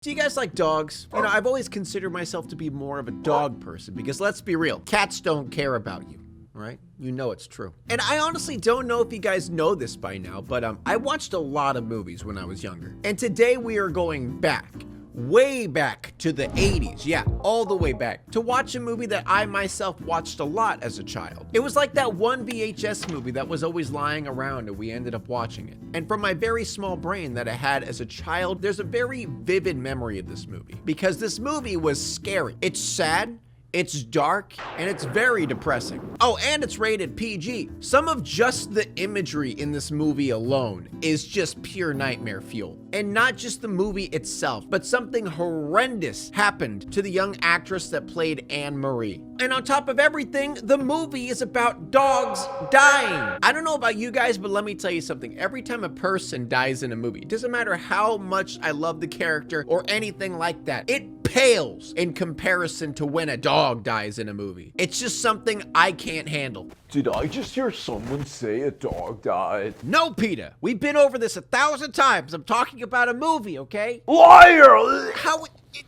Do you guys like dogs? You know, I've always considered myself to be more of a dog person because let's be real, cats don't care about you, right? You know it's true. And I honestly don't know if you guys know this by now, but I watched a lot of movies when I was younger. And today we are going back, way back to the 80s. Yeah, all the way back to watch a movie that I myself watched a lot as a child. It was like that one VHS movie that was always lying around and we ended up watching it. And from my very small brain that I had as a child, there's a very vivid memory of this movie because this movie was scary. It's sad, it's dark, and it's very depressing. Oh, and it's rated PG. Some of just the imagery in this movie alone is just pure nightmare fuel. And not just the movie itself, but something horrendous happened to the young actress that played Anne Marie. And on top of everything, the movie is about dogs dying. I don't know about you guys, but let me tell you something. Every time a person dies in a movie, it doesn't matter how much I love the character or anything like that, it pales in comparison to when a dog dies in a movie. It's just something I can't handle. Did I just hear someone say a dog died? No, Peter. We've been over this 1,000 times. I'm talking about a movie, okay? Liar!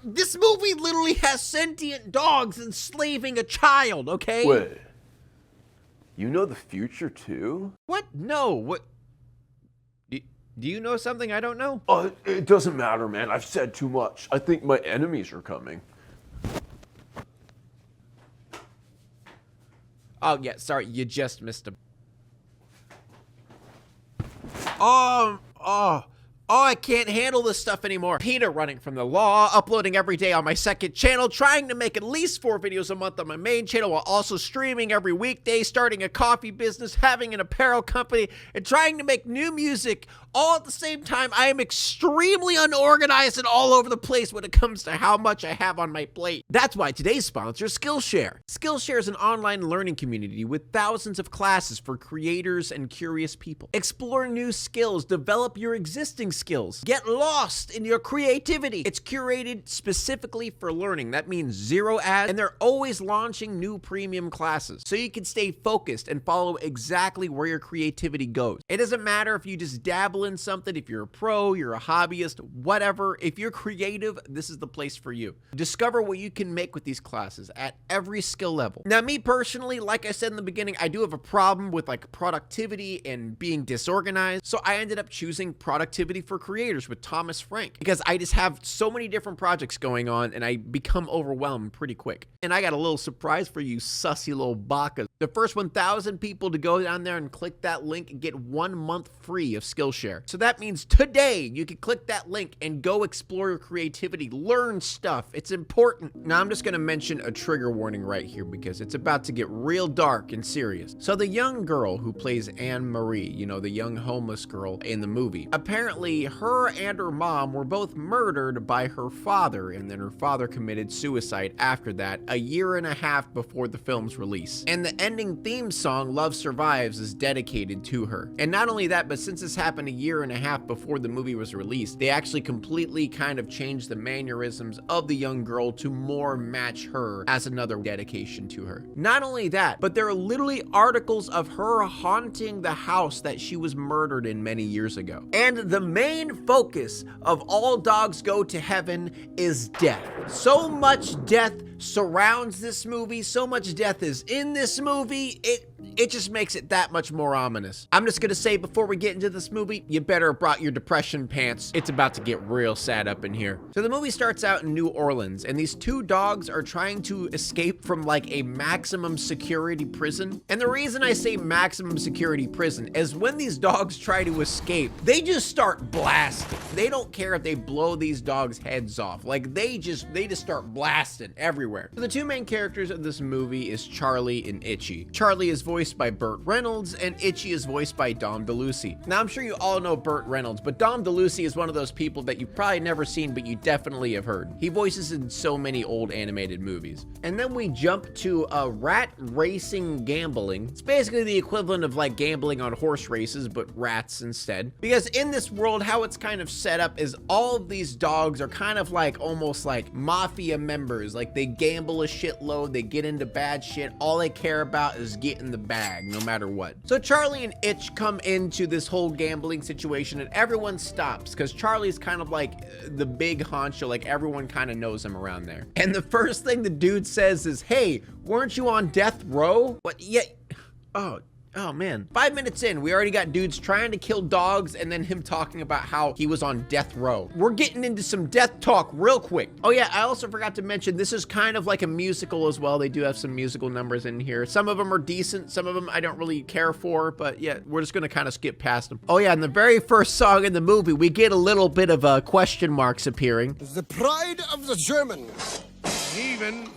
This movie literally has sentient dogs enslaving a child, okay? Wait. You know the future too? What? No. What? Do you know something I don't know? It doesn't matter, man. I've said too much. I think my enemies are coming. Oh, yeah, sorry, you just missed a... I can't handle this stuff anymore. Peter running from the law, uploading every day on my second channel, trying to make at least 4 videos a month on my main channel while also streaming every weekday, starting a coffee business, having an apparel company, and trying to make new music all at the same time. I am extremely unorganized and all over the place when it comes to how much I have on my plate. That's why today's sponsor is Skillshare. Skillshare is an online learning community with thousands of classes for creators and curious people. Explore new skills, develop your existing skills, get lost in your creativity. It's curated specifically for learning. That means 0 ads, and they're always launching new premium classes so you can stay focused and follow exactly where your creativity goes. It doesn't matter if you just dabble in something, if you're a pro, you're a hobbyist, whatever. If you're creative, this is the place for you. Discover what you can make with these classes at every skill level. Now, me personally, like I said in the beginning, I do have a problem with like productivity and being disorganized. So I ended up choosing productivity for creators with Thomas Frank because I just have so many different projects going on and I become overwhelmed pretty quick. And I got a little surprise for you sussy little bakas. The first 1,000 people to go down there and click that link and get 1 month free of Skillshare. So that means today you can click that link and go explore your creativity, learn stuff. It's important. Now I'm just going to mention a trigger warning right here because it's about to get real dark and serious. So the young girl who plays Anne Marie, you know, the young homeless girl in the movie, apparently her and her mom were both murdered by her father, and then her father committed suicide after that, a 1.5 years before the film's release. And the ending theme song, Love Survives, is dedicated to her. And not only that, but since this happened a 1.5 years before the movie was released, they actually completely kind of changed the mannerisms of the young girl to more match her as another dedication to her. Not only that, but there are literally articles of her haunting the house that she was murdered in many years ago. And the main focus of All Dogs Go to Heaven is death. So much death surrounds this movie, so much death is in this movie, it just makes it that much more ominous. I'm just gonna say before we get into this movie, you better have brought your depression pants. It's about to get real sad up in here. So the movie starts out in New Orleans, and these 2 dogs are trying to escape from like a maximum security prison. And the reason I say maximum security prison is when these dogs try to escape, they just start blasting. They don't care if they blow these dogs' heads off. Like they just start blasting everywhere. So the 2 main characters of this movie is Charlie and Itchy. Charlie is voiced by Burt Reynolds, and Itchy is voiced by Dom DeLuise. Now, I'm sure you all know Burt Reynolds, but Dom DeLuise is one of those people that you've probably never seen, but you definitely have heard. He voices in so many old animated movies. And then we jump to rat racing gambling. It's basically the equivalent of like gambling on horse races, but rats instead. Because in this world, how it's kind of set up is all of these dogs are kind of like almost like mafia members. Like they gamble a shitload, they get into bad shit. All they care about is getting the bag, no matter what. So Charlie and Itch come into this whole gambling situation, and everyone stops because Charlie's kind of like the big honcho, like everyone kind of knows him around there. And the first thing the dude says is, "Hey, weren't you on death row?" What? Yeah. Oh man, 5 minutes in, we already got dudes trying to kill dogs and then him talking about how he was on death row. We're getting into some death talk real quick. Oh yeah, I also forgot to mention, this is kind of like a musical as well. They do have some musical numbers in here. Some of them are decent, some of them I don't really care for, but yeah, we're just gonna kind of skip past them. Oh yeah, in the very first song in the movie, we get a little bit of question marks appearing. The pride of the Germans. Even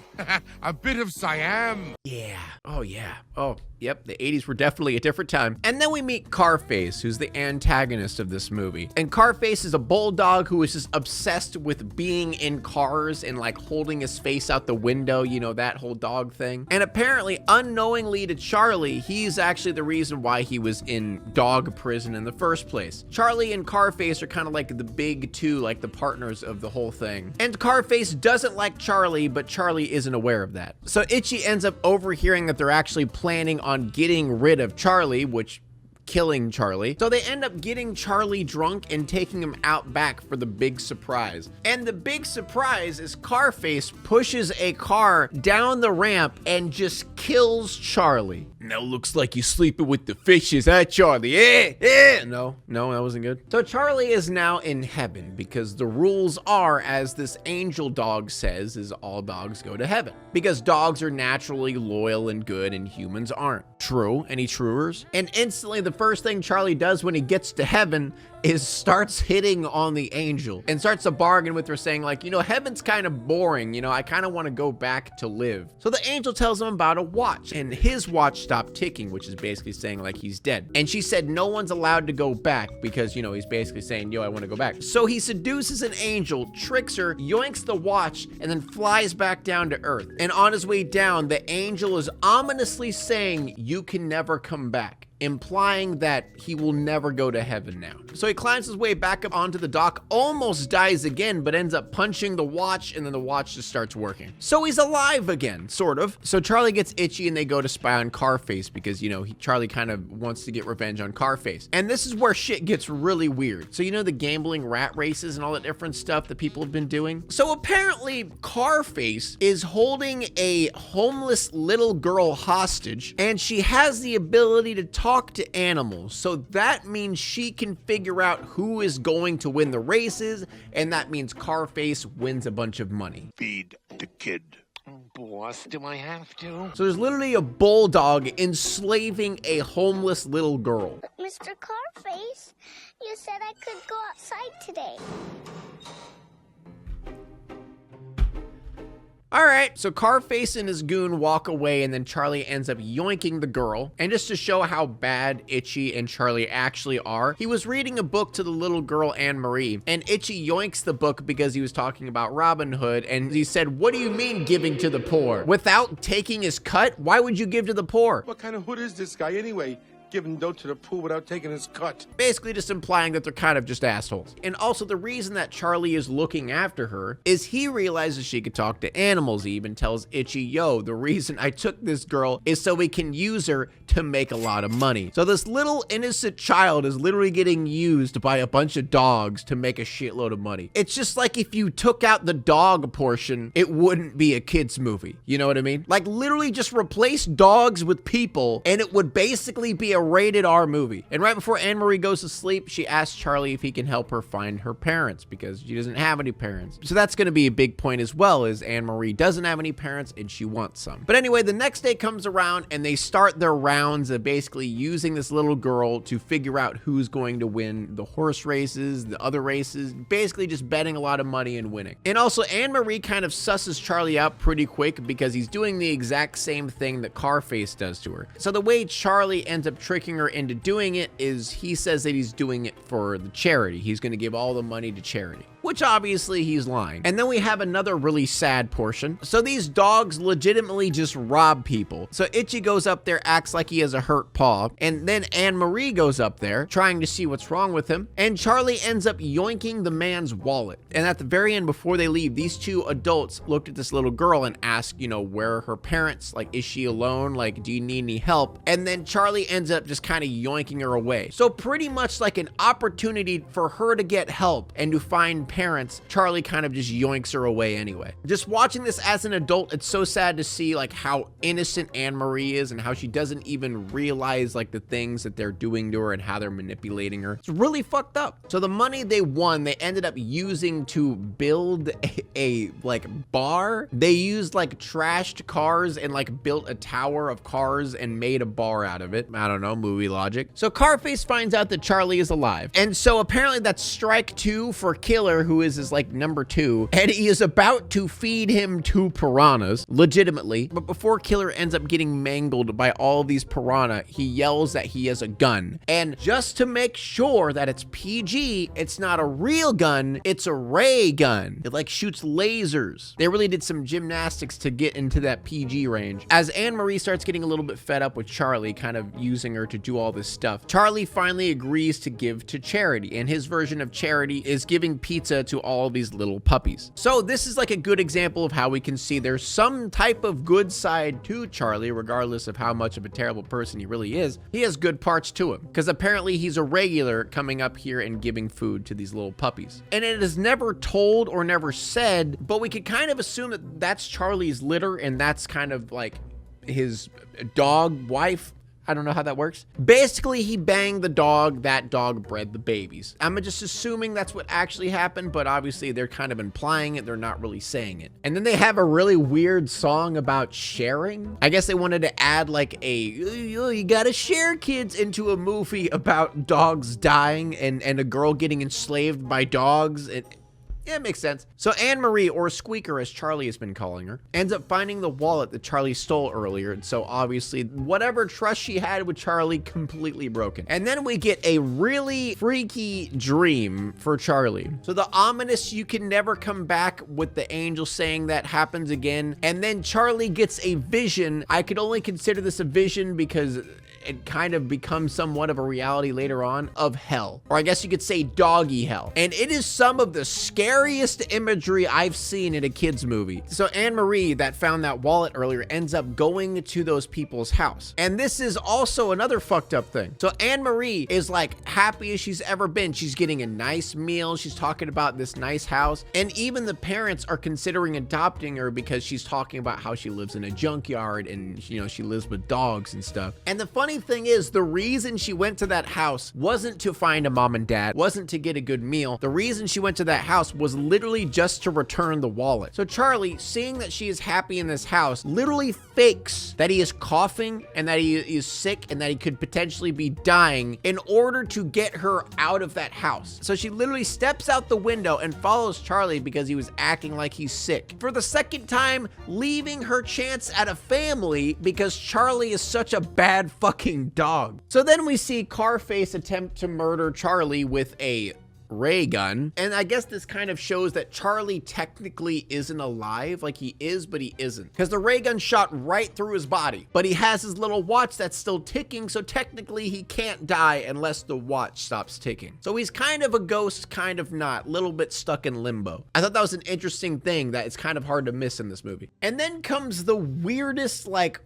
a bit of Siam. Yeah. Oh, yeah. Oh, yep. The 80s were definitely a different time. And then we meet Carface, who's the antagonist of this movie. And Carface is a bulldog who is just obsessed with being in cars and like holding his face out the window, you know, that whole dog thing. And apparently, unknowingly to Charlie, he's actually the reason why he was in dog prison in the first place. Charlie and Carface are kind of like the big two, like the partners of the whole thing. And Carface doesn't like Charlie, but Charlie isn't aware of that. So Itchy ends up overhearing that they're actually planning on getting rid of Charlie, which killing Charlie. So they end up getting Charlie drunk and taking him out back for the big surprise. And the big surprise is Carface pushes a car down the ramp and just kills Charlie. Now looks like you're sleeping with the fishes, huh, Charlie? No, that wasn't good. So Charlie is now in heaven because the rules are, as this angel dog says, is all dogs go to heaven. Because dogs are naturally loyal and good and humans aren't. True? Any truers? And instantly the first thing Charlie does when he gets to heaven is starts hitting on the angel and starts to bargain with her, saying like, you know, heaven's kind of boring, you know, I kind of want to go back to live. So the angel tells him about a watch, and his watch stopped ticking, which is basically saying like he's dead. And she said no one's allowed to go back because, you know, he's basically saying, yo, I want to go back. So he seduces an angel, tricks her, yoinks the watch, and then flies back down to earth. And on his way down, the angel is ominously saying, you can never come back, implying that he will never go to heaven now. So he climbs his way back up onto the dock, almost dies again, but ends up punching the watch, and then the watch just starts working. So he's alive again, sort of. So Charlie gets Itchy and they go to spy on Carface because, you know, Charlie kind of wants to get revenge on Carface. And this is where shit gets really weird. So you know the gambling rat races and all that different stuff that people have been doing? So apparently Carface is holding a homeless little girl hostage, and she has the ability to talk to animals. So that means she can figure out who is going to win the races, and that means Carface wins a bunch of money. Feed the kid. Boss, do I have to? So there's literally a bulldog enslaving a homeless little girl. Mr. Carface, you said I could go outside today. All right, so Carface and his goon walk away, and then Charlie ends up yoinking the girl. And just to show how bad Itchy and Charlie actually are, he was reading a book to the little girl, Anne-Marie, and Itchy yoinks the book because he was talking about Robin Hood, and he said, what do you mean giving to the poor? Without taking his cut? Why would you give to the poor? What kind of hood is this guy anyway? Giving dough to the poor without taking his cut. Basically just implying that they're kind of just assholes. And also the reason that Charlie is looking after her is he realizes she could talk to animals. He even tells Itchy, yo, the reason I took this girl is so we can use her to make a lot of money. So this little innocent child is literally getting used by a bunch of dogs to make a shitload of money. It's just like if you took out the dog portion, it wouldn't be a kid's movie. You know what I mean? Like literally just replace dogs with people and it would basically be a rated R movie. And right before Anne-Marie goes to sleep, she asks Charlie if he can help her find her parents because she doesn't have any parents. So that's going to be a big point as well, is Anne-Marie doesn't have any parents and she wants some. But anyway, the next day comes around and they start their rounds of basically using this little girl to figure out who's going to win the horse races, the other races, basically just betting a lot of money and winning. And also Anne-Marie kind of susses Charlie out pretty quick because he's doing the exact same thing that Carface does to her. So the way Charlie ends up tricking her into doing it is he says that he's doing it for the charity. He's going to give all the money to charity. which obviously he's lying. And then we have another really sad portion. So these dogs legitimately just rob people. So Itchy goes up there, acts like he has a hurt paw, and then Anne-Marie goes up there trying to see what's wrong with him, and Charlie ends up yoinking the man's wallet. And at the very end, before they leave, these two adults looked at this little girl and asked, you know, where are her parents? Like, is she alone? Like, do you need any help? And then Charlie ends up just kind of yoinking her away. So pretty much like an opportunity for her to get help and to find parents, Charlie kind of just yoinks her away anyway. Just watching this as an adult, it's so sad to see like how innocent Anne-Marie is and how she doesn't even realize like the things that they're doing to her and how they're manipulating her. It's really fucked up. So the money they won, they ended up using to build a like bar. They used like trashed cars and like built a tower of cars and made a bar out of it. I don't know, movie logic. So Carface finds out that Charlie is alive. And so apparently that's strike 2 for Killer, who is his like number 2. And he is about to feed him 2 piranhas, legitimately. But before Killer ends up getting mangled by all of these piranha, he yells that he has a gun. And just to make sure that it's PG, it's not a real gun, it's a ray gun. It like shoots lasers. They really did some gymnastics to get into that PG range. As Anne-Marie starts getting a little bit fed up with Charlie, kind of using her to do all this stuff, Charlie finally agrees to give to charity, and his version of charity is giving pizza to all these little puppies. So this is like a good example of how we can see there's some type of good side to Charlie, regardless of how much of a terrible person he really is. He has good parts to him, because apparently he's a regular coming up here and giving food to these little puppies. And it is never told or never said, but we could kind of assume that that's Charlie's litter, and that's kind of like his dog wife. I don't know how that works. Basically, he banged the dog, that dog bred the babies. I'm just assuming that's what actually happened, but obviously they're kind of implying it, they're not really saying it. And then they have a really weird song about sharing. I guess they wanted to add like a, you gotta share kids into a movie about dogs dying and a girl getting enslaved by dogs. Yeah, it makes sense. So Anne-Marie, or Squeaker as Charlie has been calling her, ends up finding the wallet that Charlie stole earlier. And so obviously whatever trust she had with Charlie, completely broken. And then we get a really freaky dream for Charlie. So the ominous "you can never come back" with the angel saying that happens again. And then Charlie gets a vision. I could only consider this a vision because it kind of becomes somewhat of a reality later on, of hell. Or I guess you could say doggy hell. And it is some of the scariest imagery I've seen in a kid's movie. So Anne-Marie, that found that wallet earlier, ends up going to those people's house. And this is also another fucked up thing. So Anne-Marie is like happy as she's ever been. She's getting a nice meal. She's talking about this nice house. And even the parents are considering adopting her because she's talking about how she lives in a junkyard and, you know, she lives with dogs and stuff. And the funny thing is, the reason she went to that house wasn't to find a mom and dad, wasn't to get a good meal. The reason she went to that house was literally just to return the wallet. So Charlie, seeing that she is happy in this house, literally fakes that he is coughing and that he is sick and that he could potentially be dying in order to get her out of that house. So she literally steps out the window and follows Charlie because he was acting like he's sick. For the second time, leaving her chance at a family because Charlie is such a bad fucking dog. So then we see Carface attempt to murder Charlie with a ray gun, and I guess this kind of shows that Charlie technically isn't alive. Like, he is, but he isn't, because the ray gun shot right through his body, but he has his little watch that's still ticking, so technically he can't die unless the watch stops ticking. So he's kind of a ghost, kind of not, little bit stuck in limbo. I thought that was an interesting thing that it's kind of hard to miss in this movie. And then comes the weirdest, like,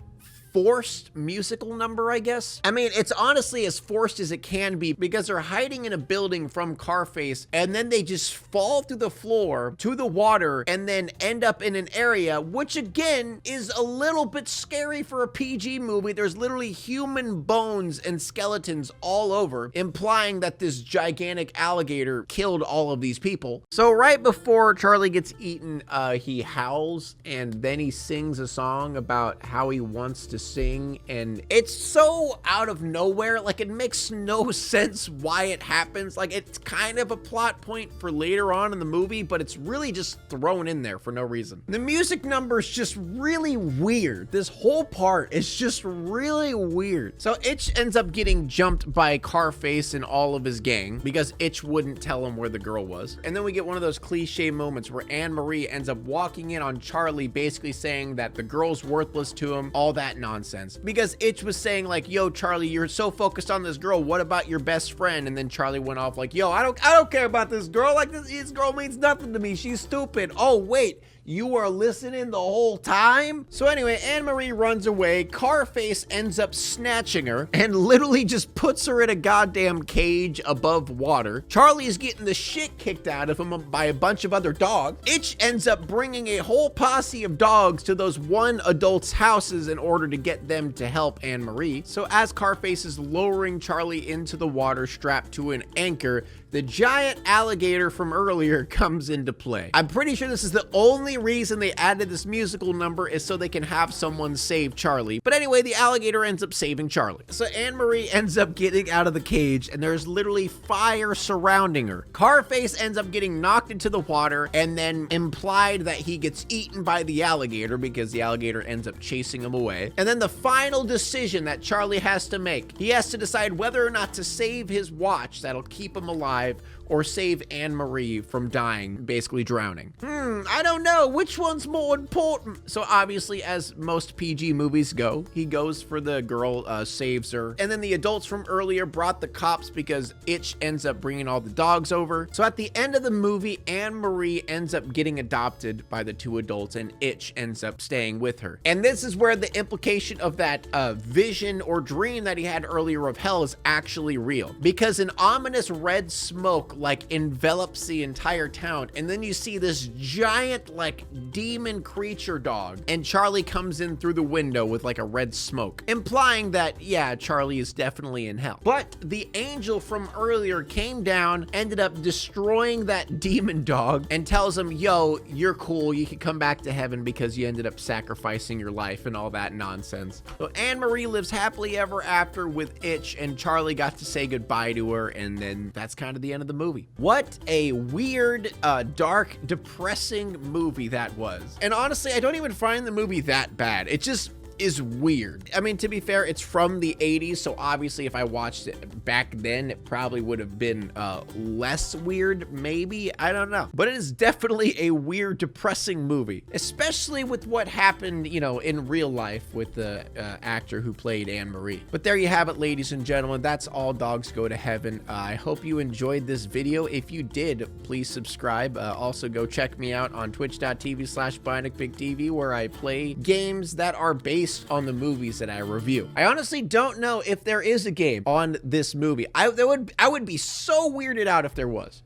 forced musical number, I guess. I mean, it's honestly as forced as it can be because they're hiding in a building from Carface and then they just fall through the floor to the water and then end up in an area, which again is a little bit scary for a PG movie. There's literally human bones and skeletons all over, implying that this gigantic alligator killed all of these people. So right before Charlie gets eaten, he howls and then he sings a song about how he wants to to sing, and it's so out of nowhere. Like, it makes no sense why it happens. Like, it's kind of a plot point for later on in the movie, but it's really just thrown in there for no reason. The music number is just really weird. This whole part is just really weird. So Itch ends up getting jumped by Carface and all of his gang because Itch wouldn't tell him where the girl was. And then we get one of those cliche moments where Anne-Marie ends up walking in on Charlie, basically saying that the girl's worthless to him, all that nonsense. Because Itch was saying like, yo, Charlie, you're so focused on this girl. What about your best friend? And then Charlie went off like, yo, I don't care about this girl. Like, this girl means nothing to me. She's stupid. Oh, wait. You were listening the whole time? So anyway, Anne-Marie runs away. Carface ends up snatching her and literally just puts her in a goddamn cage above water. Charlie is getting the shit kicked out of him by a bunch of other dogs. Itch ends up bringing a whole posse of dogs to those one adult's houses in order to get them to help Anne-Marie. So as Carface is lowering Charlie into the water strapped to an anchor, the giant alligator from earlier comes into play. I'm pretty sure this is the only reason they added this musical number is so they can have someone save Charlie. But anyway, the alligator ends up saving Charlie. So Anne-Marie ends up getting out of the cage and there's literally fire surrounding her. Carface ends up getting knocked into the water and then implied that he gets eaten by the alligator because the alligator ends up chasing him away. And then the final decision that Charlie has to make, he has to decide whether or not to save his watch that'll keep him alive or save Anne-Marie from dying, basically drowning. I don't know, which one's more important? So obviously, as most PG movies go, he goes for the girl, saves her. And then the adults from earlier brought the cops because Itch ends up bringing all the dogs over. So at the end of the movie, Anne-Marie ends up getting adopted by the two adults and Itch ends up staying with her. And this is where the implication of that vision or dream that he had earlier of hell is actually real. Because an ominous red smoke like envelops the entire town, and then you see this giant like demon creature dog, and Charlie comes in through the window with like a red smoke, implying that yeah, Charlie is definitely in hell. But the angel from earlier came down, ended up destroying that demon dog, and tells him, yo, you're cool, you can come back to heaven because you ended up sacrificing your life and all that nonsense. So Anne-Marie lives happily ever after with Itch, and Charlie got to say goodbye to her, and then that's kind of the end of the movie. What a weird, dark, depressing movie that was. And honestly, I don't even find the movie that bad. It just is weird. I mean, to be fair, it's from the 80s, so obviously if I watched it back then, it probably would have been less weird, maybe. I don't know. But it is definitely a weird, depressing movie, especially with what happened, you know, in real life with the actor who played Anne-Marie. But there you have it, ladies and gentlemen. That's All Dogs Go to Heaven. I hope you enjoyed this video. If you did, please subscribe. Also, go check me out on twitch.tv/BionicpigTV, where I play games that are based on the movies that I review. I honestly don't know if there is a game on this movie. I would be so weirded out if there was.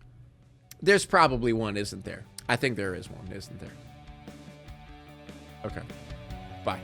There's probably one, isn't there? I think there is one, isn't there? Okay. Bye.